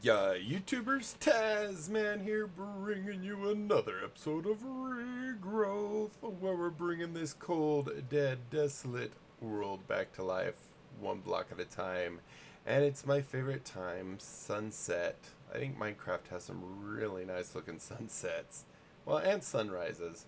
Yeah, YouTubers, Tasman here, bringing you another episode of Regrowth, where we're bringing this cold, dead, desolate world back to life, one block at a time. And it's my favorite time, sunset. I think Minecraft has some really nice looking sunsets. Well, and sunrises.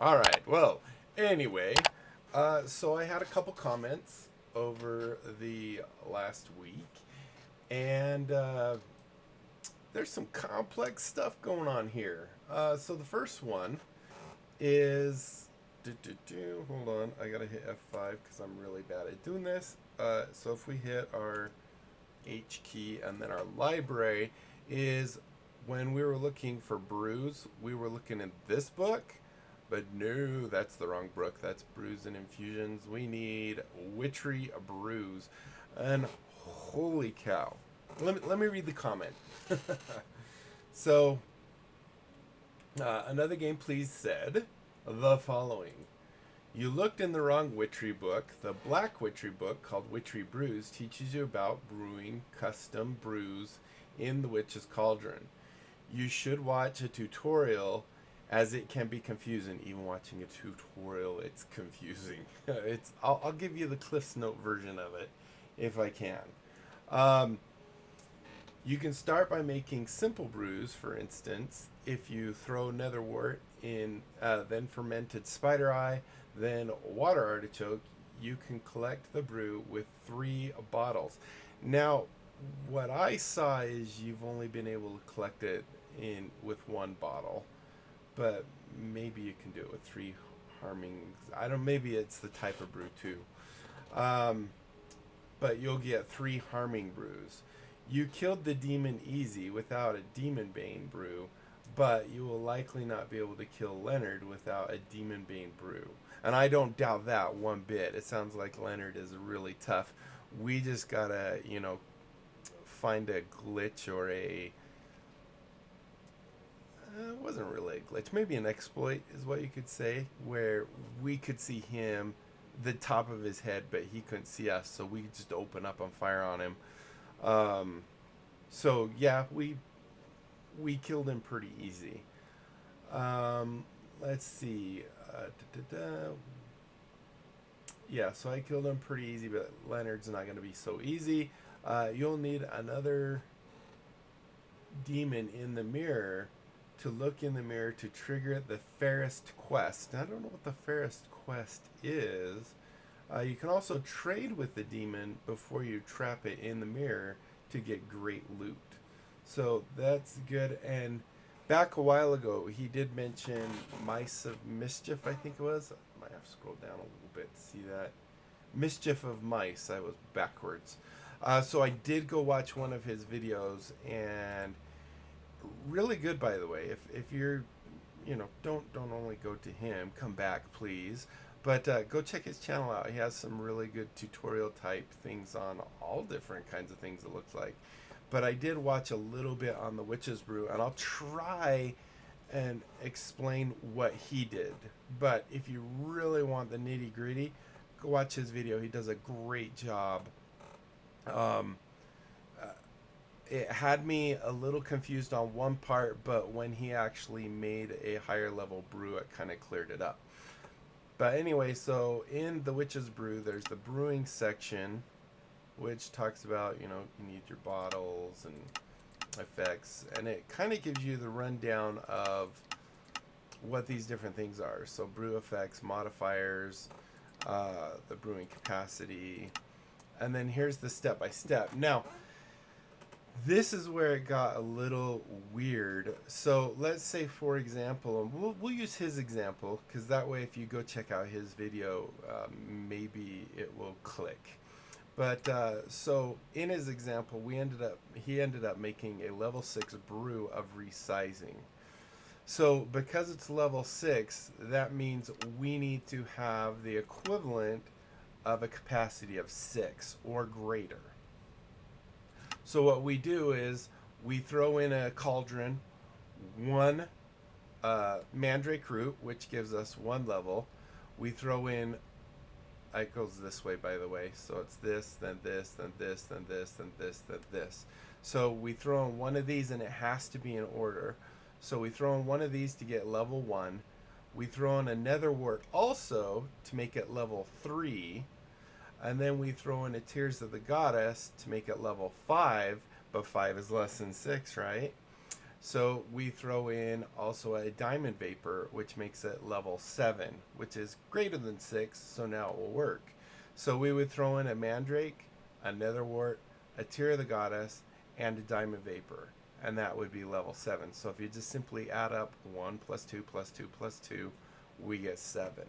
Alright, well, anyway, so I had a couple comments over the last week, and there's some complex stuff going on here. So the first one is, hold on, I gotta hit F5 because I'm really bad at doing this. So if we hit our H key and then our library is when we were looking for brews, we were looking in this book. But no, that's the wrong book. That's Brews and Infusions. We need Witchery Brews. And holy cow. Let me read the comment. So, another game please said the following. You looked in the wrong Witchery book. The black Witchery book called Witchery Brews teaches you about brewing custom brews in the Witch's Cauldron. You should watch a tutorial as it can be confusing. Even watching a tutorial, it's confusing. I'll give you the Cliff's Note version of it if I can. You can start by making simple brews. For instance, if you throw netherwort in, then fermented spider eye, then water artichoke, you can collect the brew with 3 bottles. Now, what I saw is you've only been able to collect it in with 1 bottle, but maybe you can do it with 3 harming. I don't. Maybe it's the type of brew too. But you'll get 3 harming brews. You killed the demon easy without a demon bane brew, but you will likely not be able to kill Leonard without a demon bane brew. And I don't doubt that one bit. It sounds like Leonard is really tough. We just gotta, find a glitch or a it wasn't really a glitch. Maybe an exploit is what you could say, where we could see him, the top of his head, but he couldn't see us, so we could just open up and fire on him. So yeah, we killed him pretty easy. Let's see. Yeah, so I killed him pretty easy, but Leonard's not going to be so easy. You'll need another demon in the mirror to look in the mirror to trigger the fairest quest. Now, I don't know what the fairest quest is. You can also trade with the demon before you trap it in the mirror to get great loot. So that's good. And back a while ago, he did mention Mice of Mischief, I think it was. I might have to scroll down a little bit to see that. Mischief of Mice. I was backwards. So I did go watch one of his videos, and really good, by the way. If you're, don't only go to him, come back please, but go check his channel out. He has some really good tutorial type things on all different kinds of things, it looks like. But I did watch a little bit on the Witch's Brew, and I'll try and explain what he did. But if you really want the nitty gritty, go watch his video. He does a great job. It had me a little confused on one part, but when he actually made a higher level brew, it kind of cleared it up. But anyway, so in the Witch's Brew, there's the brewing section, which talks about, you need your bottles and effects, and it kind of gives you the rundown of what these different things are. So brew effects, modifiers, the brewing capacity, and then here's the step-by-step. Now, this is where it got a little weird. So let's say, for example, and we'll use his example, because that way if you go check out his video, maybe it will click. But so in his example, he ended up making a level 6 brew of resizing. So because it's level 6, that means we need to have the equivalent of a capacity of 6 or greater. So what we do is we throw in a cauldron, 1 mandrake root, which gives us 1 level. We throw in it goes this way, by the way. So it's this, then this, then this, then this, then this, then this. So we throw in one of these, and it has to be in order. So we throw in one of these to get level 1. We throw in a netherwort also to make it level 3. And then we throw in a Tears of the Goddess to make it level 5. But 5 is less than 6, right? So we throw in also a diamond vapor, which makes it level 7, which is greater than 6, so now it will work. So we would throw in a mandrake, a netherwort, a tear of the goddess, and a diamond vapor, and that would be level 7. So if you just simply add up 1 plus 2 plus 2 plus 2, we get 7.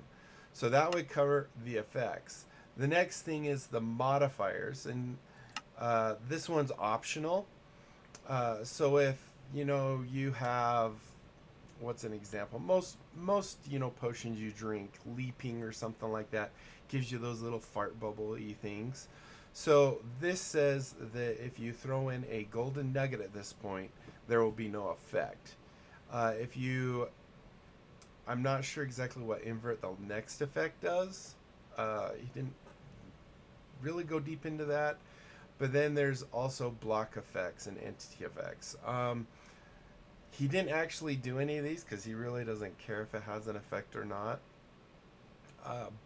So that would cover the effects. The next thing is the modifiers, and this one's optional. So if you have, what's an example? Most potions you drink, leaping or something like that, gives you those little fart bubble-y things. So this says that if you throw in a golden nugget at this point, there will be no effect. I'm not sure exactly what invert the next effect does. He didn't really go deep into that. But then there's also block effects and entity effects. He didn't actually do any of these because he really doesn't care if it has an effect or not.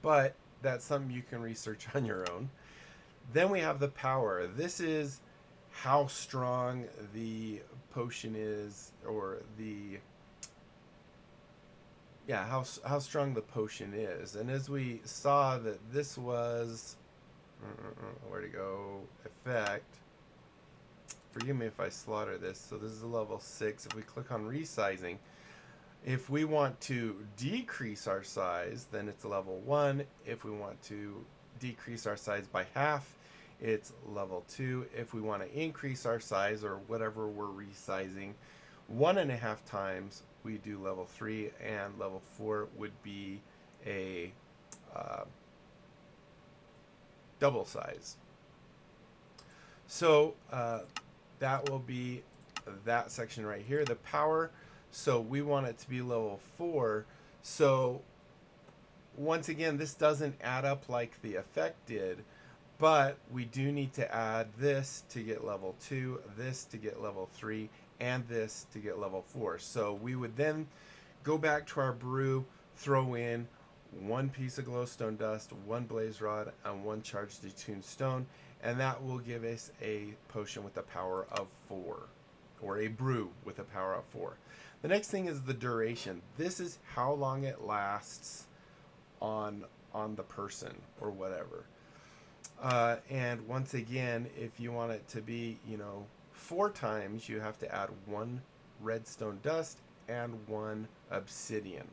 But that's something you can research on your own. Then we have the power. This is how strong the potion is, or how strong the potion is. And as we saw that this was, where to go, effect. Forgive me if I slaughter this. So this is a level 6. If we click on resizing, if we want to decrease our size, then it's a level 1. If we want to decrease our size by half, it's level 2. If we want to increase our size, or whatever we're resizing, 1.5 times, we do level 3, and level 4 would be a double size. So that will be that section right here, the power. So we want it to be level 4. So once again, this doesn't add up like the effect did, but we do need to add this to get level 2, this to get level 3, and this to get level 4. So we would then go back to our brew, throw in 1 piece of glowstone dust, 1 blaze rod, and 1 charged detuned stone, and that will give us a potion with a power of 4, or a brew with a power of 4. The next thing is the duration. This is how long it lasts on the person or whatever. And once again, if you want it to be 4 times, you have to add 1 redstone dust and 1 obsidian,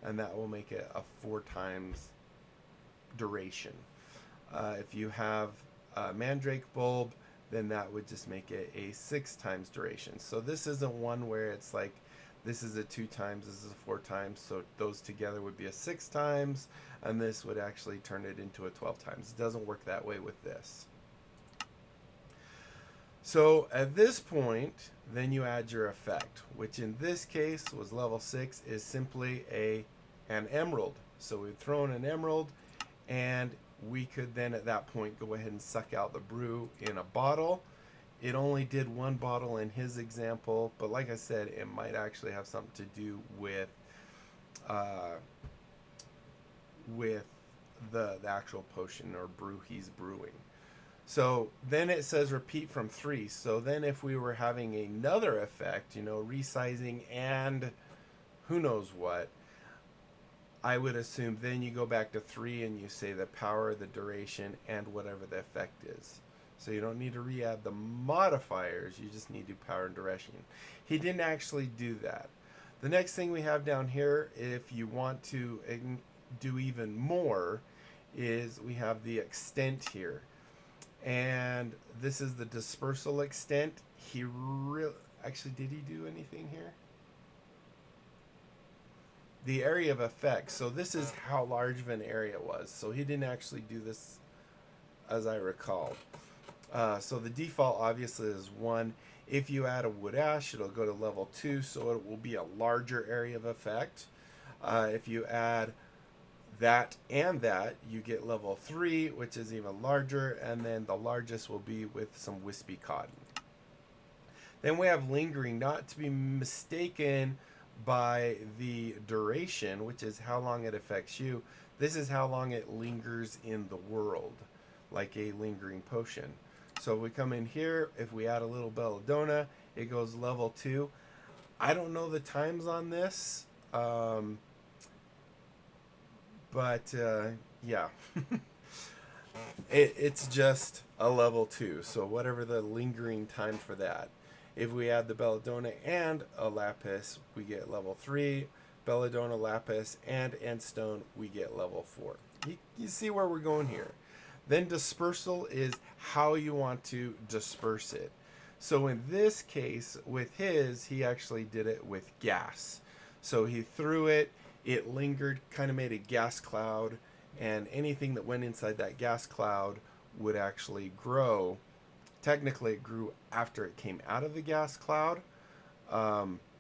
and that will make it a 4 times duration. If you have a mandrake bulb, then that would just make it a 6 times duration. So this isn't one where it's like this is a 2 times, this is a 4 times, so those together would be a 6 times, and this would actually turn it into a 12 times. It doesn't work that way with this. So at this point, then you add your effect, which in this case was level 6, is simply an emerald. So we've thrown an emerald, and we could then at that point go ahead and suck out the brew in a bottle. It only did 1 bottle in his example, but like I said, it might actually have something to do with the actual potion or brew he's brewing. So then it says repeat from 3. So then if we were having another effect, resizing and who knows what, I would assume then you go back to 3 and you say the power, the duration, and whatever the effect is. So you don't need to re-add the modifiers, you just need to power and duration. He didn't actually do that. The next thing we have down here, if you want to do even more, is we have the extent here. And this is the dispersal extent. Actually, did he do anything here? The area of effect. So this is how large of an area it was. So he didn't actually do this, as I recall. So the default obviously is 1. If you add a wood ash, it'll go to level 2, so it will be a larger area of effect. If you add that and that, you get level 3, which is even larger, and then the largest will be with some wispy cotton. Then we have lingering, not to be mistaken by the duration, which is how long it affects you. This is how long it lingers in the world, like a lingering potion. So if we come in here, if we add a little belladonna, it goes level 2. I don't know the times on this, but yeah. It's just a level 2, so whatever the lingering time for that. If we add the belladonna and a lapis, we get level 3. Belladonna, lapis, and endstone, we get level 4. You see where we're going here. Then dispersal is how you want to disperse it. So in this case, with his, he actually did it with gas. So he threw it, it lingered, kind of made a gas cloud, and anything that went inside that gas cloud would actually grow. Technically, it grew after it came out of the gas cloud,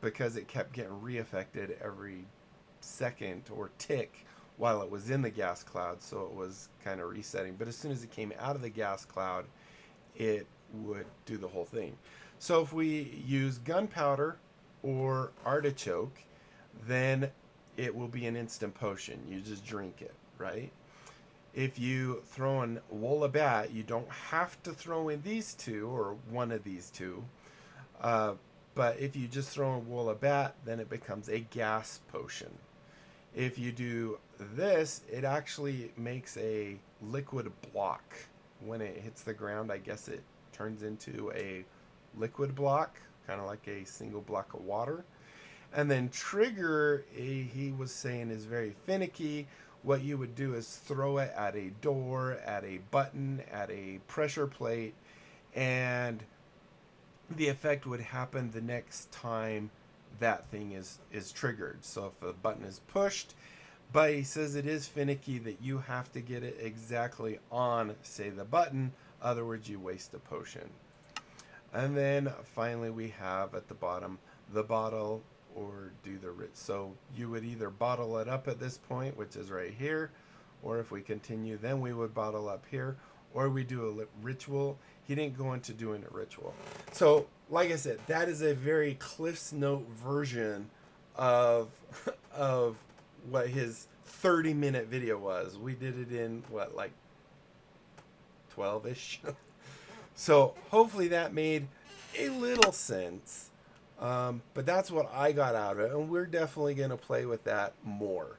because it kept getting reaffected every second or tick while it was in the gas cloud, so it was kind of resetting. But as soon as it came out of the gas cloud, it would do the whole thing. So if we use gunpowder or artichoke, then it will be an instant potion. You just drink it, right? If you throw in Woolabat, you don't have to throw in these two or one of these two. But if you just throw in Woolabat, then it becomes a gas potion. If you do this, it actually makes a liquid block. When it hits the ground, I guess it turns into a liquid block, kind of like a single block of water. And then trigger, he was saying, is very finicky. What you would do is throw it at a door, at a button, at a pressure plate, and the effect would happen the next time that thing is triggered. So if a button is pushed, but he says it is finicky that you have to get it exactly on, say, the button, other words, you waste a potion. And then finally we have at the bottom the bottle or do the so you would either bottle it up at this point, which is right here, or if we continue, then we would bottle up here, or we do a ritual. He didn't go into doing a ritual. So like I said, that is a very Cliff's Note version of what his 30-minute video was. We did it in what, like 12-ish. So hopefully that made a little sense. But that's what I got out of it, and we're definitely going to play with that more.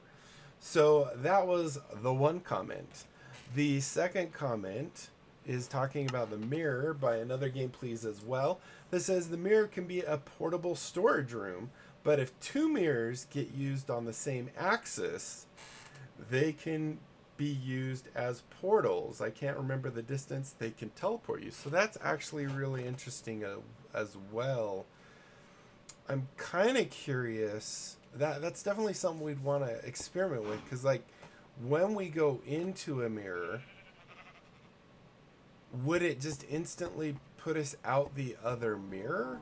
So that was the one comment. The second comment is talking about the mirror by Another Game Please as well. That says the mirror can be a portable storage room, but if two mirrors get used on the same axis, they can be used as portals. I can't remember the distance they can teleport you. So that's actually really interesting as well. I'm kind of curious. That's definitely something we'd want to experiment with, because like when we go into a mirror, would it just instantly put us out the other mirror,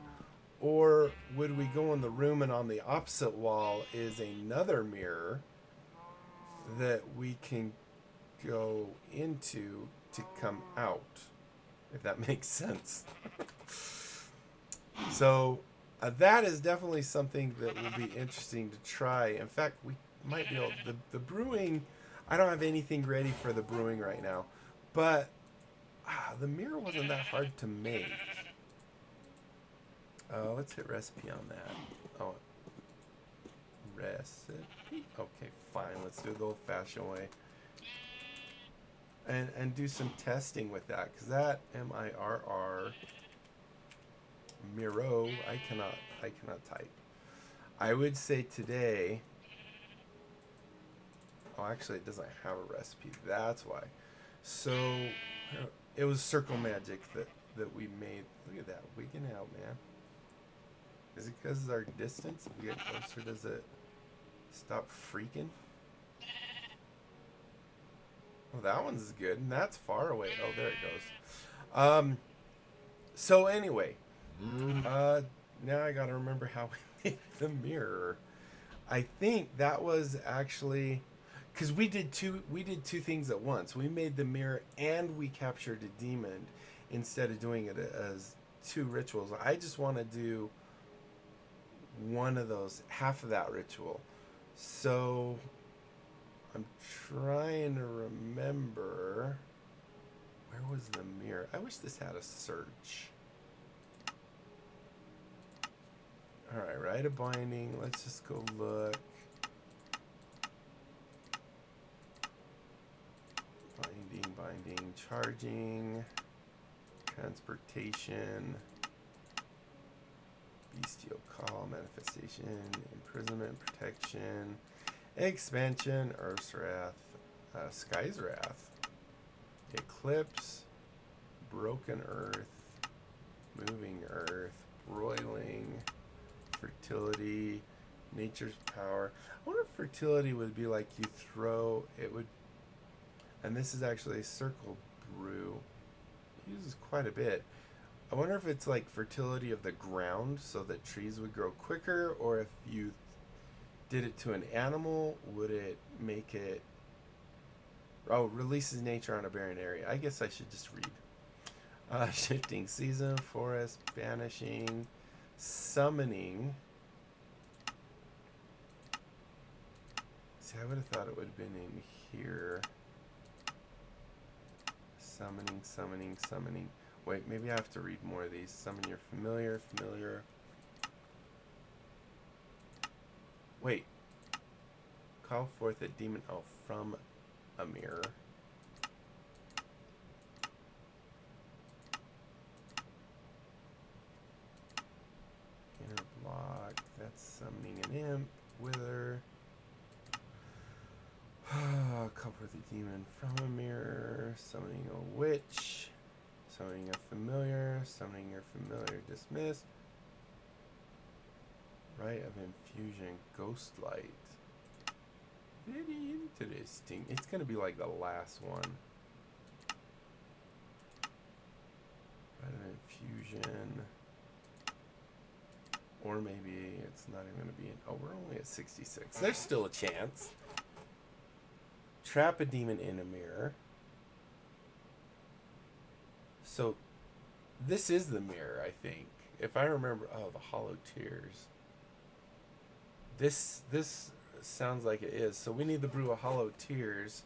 or would we go in the room and on the opposite wall is another mirror that we can go into to come out, if that makes sense? So that is definitely something that will be interesting to try. In fact, we might be able the brewing. I don't have anything ready for the brewing right now, but the mirror wasn't that hard to make. Let's hit recipe on that. Oh, recipe. Okay, fine. Let's do it the old-fashioned way, and do some testing with that, because that mirror. Miro, I cannot type. I would say today. Oh, actually, it doesn't have a recipe. That's why. So it was circle magic that we made. Look at that, wigging out, man. Is it because of our distance? If we get closer, does it stop freaking? Oh, that one's good, and that's far away. Oh, there it goes. So anyway. Now I gotta remember how we made the mirror. I think that was actually because we did two things at once. We made the mirror and we captured a demon instead of doing it as two rituals. I just want to do one of those, half of that ritual. So I'm trying to remember, where was the mirror? I wish this had a search. All right, write a binding. Let's just go look. Binding, charging, transportation, bestial call, manifestation, imprisonment, protection, expansion, Earth's Wrath, Sky's Wrath, eclipse, broken earth, moving earth, broiling, fertility, nature's power. I wonder if fertility would be like you throw, it would, and this is actually a circle brew. It uses quite a bit. I wonder if it's like fertility of the ground so that trees would grow quicker, or if you did it to an animal, would it make it... Oh, releases nature on a barren area. I guess I should just read. Shifting season, forest, banishing, summoning. See, I would have thought it would have been in here. Summoning, summoning, summoning. Wait, maybe I have to read more of these. Summon your familiar, familiar. Wait. Call forth a demon. Oh, from a mirror. Inner block. That's summoning an imp. Wither. Call forth a demon from a mirror. Summoning a witch. Summoning a familiar. Summoning your familiar. Dismissed. Rite of infusion. Ghost light. Very interesting. It's going to be like the last one. Rite of infusion. Or maybe it's not even going to be in... Oh, we're only at 66. There's still a chance. Trap a demon in a mirror. So, this is the mirror, I think. If I remember... Oh, the hollow tears. This sounds like it is. So we need to brew a hollow tears.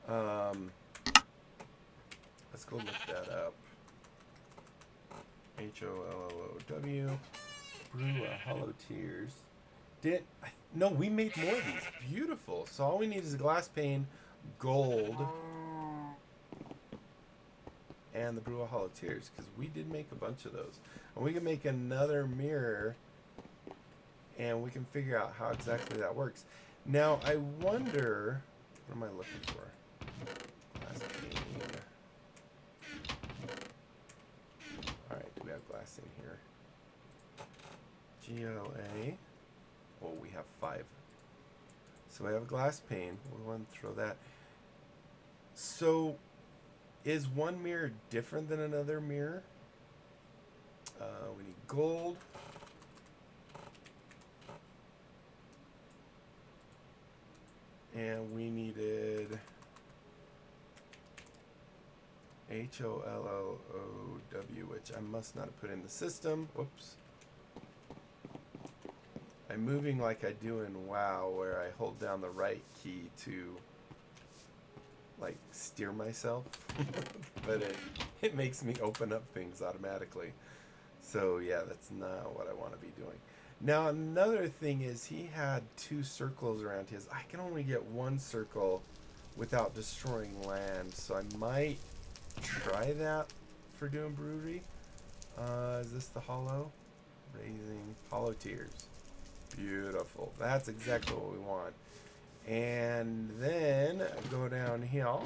Let's go look that up. HOLLOW. Brew a hollow tears. No, we made more of these. Beautiful. So all we need is a glass pane, gold, and the brew a hollow tears, because we did make a bunch of those. And we can make another mirror, and we can figure out how exactly that works. Now, I wonder... What am I looking for? Glass pane. Alright, do we have glass in here? GLA. Oh, we have 5. So I have a glass pane. We want to throw that. So, is one mirror different than another mirror? We need gold. And we needed HOLLOW, which I must not have put in the system. Whoops. I'm moving like I do in WoW, where I hold down the right key to, like, steer myself. But it makes me open up things automatically. So, yeah, that's not what I want to be doing. Now, another thing is he had 2 circles around his. I can only get 1 circle without destroying land, so I might try that for doing brewery. Is this the hollow? Raising hollow tears. Beautiful. That's exactly what we want. And then go downhill.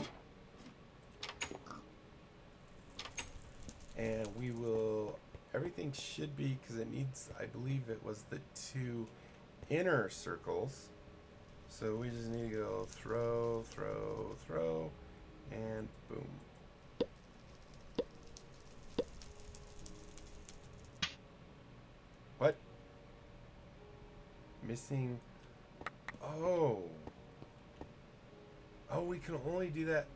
And we will... Everything should be, because it needs, I believe it was the 2 inner circles. So we just need to go throw, throw, throw, and boom. What? Missing. Oh. we can only do that.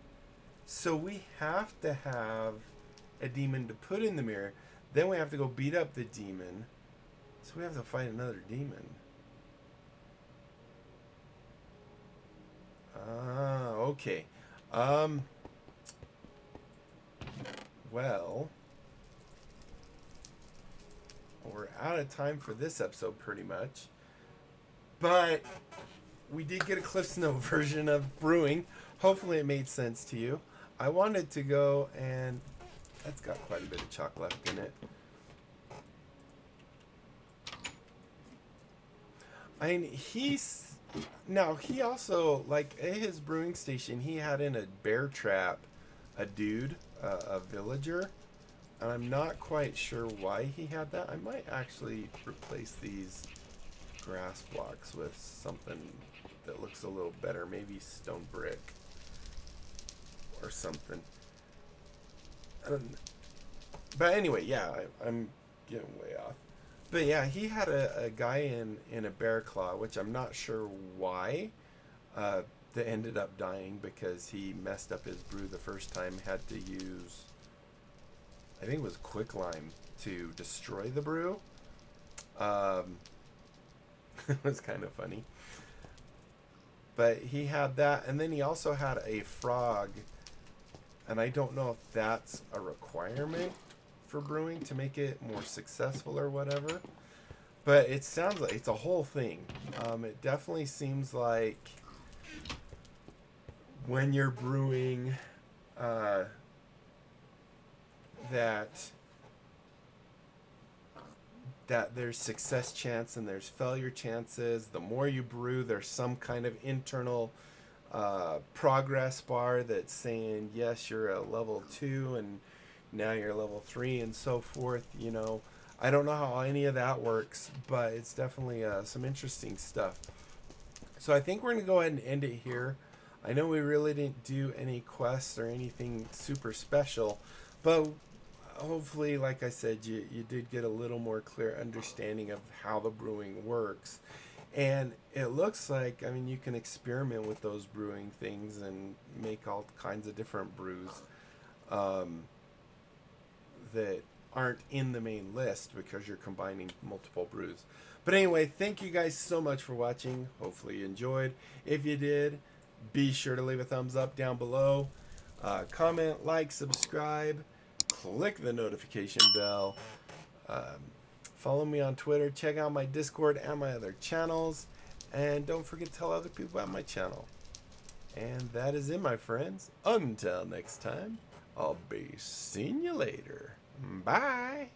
So we have to have a demon to put in the mirror. Then we have to go beat up the demon. So we have to fight another demon. Okay. Well, we're out of time for this episode pretty much. But we did get a CliffsNote version of Brewing. Hopefully it made sense to you. I wanted to go and... That's got quite a bit of chalk left in it. I mean, now, he also, like, at his brewing station, he had in a bear trap a dude, a villager. And I'm not quite sure why he had that. I might actually replace these grass blocks with something that looks a little better. Maybe stone brick or something. But anyway, yeah, I'm getting way off. But yeah, he had a guy in a bear claw, which I'm not sure why, that ended up dying because he messed up his brew the first time, had to use, I think it was quicklime to destroy the brew. It was kind of funny. But he had that, and then he also had a frog, and I don't know if that's a requirement for brewing to make it more successful or whatever. But it sounds like it's a whole thing. It definitely seems like when you're brewing that there's success chance and there's failure chances. The more you brew, there's some kind of internal progress bar that's saying, yes, you're a level 2 and now you're level 3 and so forth. You know, I don't know how any of that works, but it's definitely some interesting stuff. So I think we're going to go ahead and end it here. I know we really didn't do any quests or anything super special, but hopefully, like I said, you did get a little more clear understanding of how the brewing works. And it looks like, I mean, you can experiment with those brewing things and make all kinds of different brews that aren't in the main list because you're combining multiple brews. But anyway, thank you guys so much for watching. Hopefully you enjoyed. If you did, be sure to leave a thumbs up down below. Comment, like, subscribe. Click the notification bell. Follow me on Twitter. Check out my Discord and my other channels. And don't forget to tell other people about my channel. And that is it, my friends. Until next time, I'll be seeing you later. Bye.